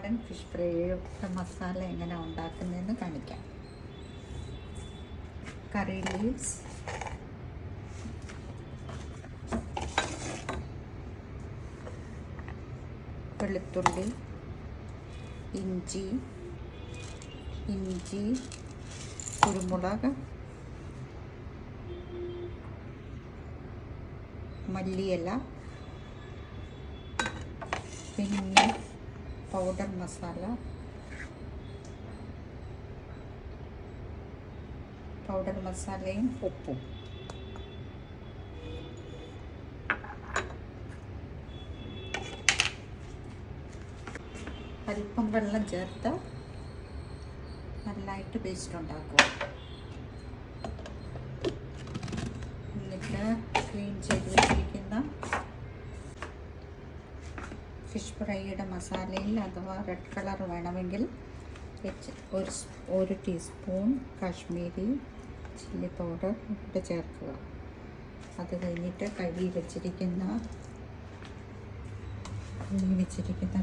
നാടൻ ഫിഷ് ഫ്രൈയുടെ മസാല എങ്ങനെ ഉണ്ടാക്കുന്നതെന്ന് കാണിക്കാം. കറി ലീവ്സ്, വെളുത്തുള്ളി, ഇഞ്ചി, കുരുമുളക്, മല്ലിയില, പിന്നെ പൗഡർ മസാലയും ഉപ്പും. അല്പം വെള്ളം ചേർത്ത് നല്ലതായിട്ട് പേസ്റ്റ് ഉണ്ടാക്കുക. എന്നിട്ട് ക്ലീൻ ചെയ്ത് വെച്ചിരിക്കുന്ന ഫിഷ് ഫ്രൈയുടെ മസാലയിൽ അഥവാ റെഡ് കളർ വേണമെങ്കിൽ ഒരു ടീസ്പൂൺ കാശ്മീരി ചില്ലി പൗഡർ ഇട്ട് ചേർക്കുക. അത് കഴിഞ്ഞിട്ട് കഴുകി വെച്ചിരിക്കുന്ന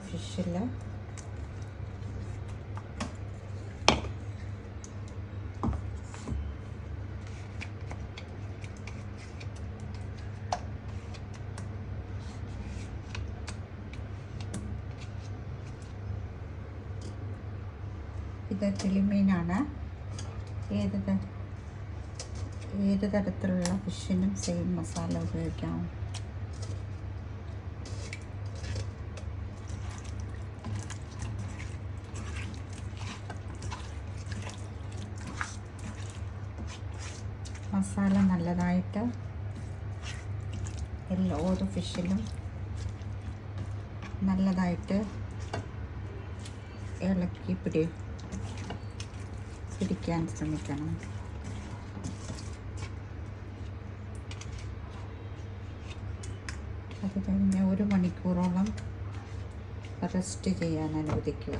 ഫിഷിൽ ഇത് കിളിമീനാണ്. ഏത് തരത്തിലുള്ള ഫിഷിനും സെയിം മസാല ഉപയോഗിക്കാം. മസാല നല്ലതായിട്ട് ഓരോ ഫിഷിലും നല്ലതായിട്ട് ഇളക്കി പിടിക്കാൻ ശ്രമിക്കണം. അത് കഴിഞ്ഞ് 1 മണിക്കൂറോളം റെസ്റ്റ് ചെയ്യാൻ അനുവദിക്കുക.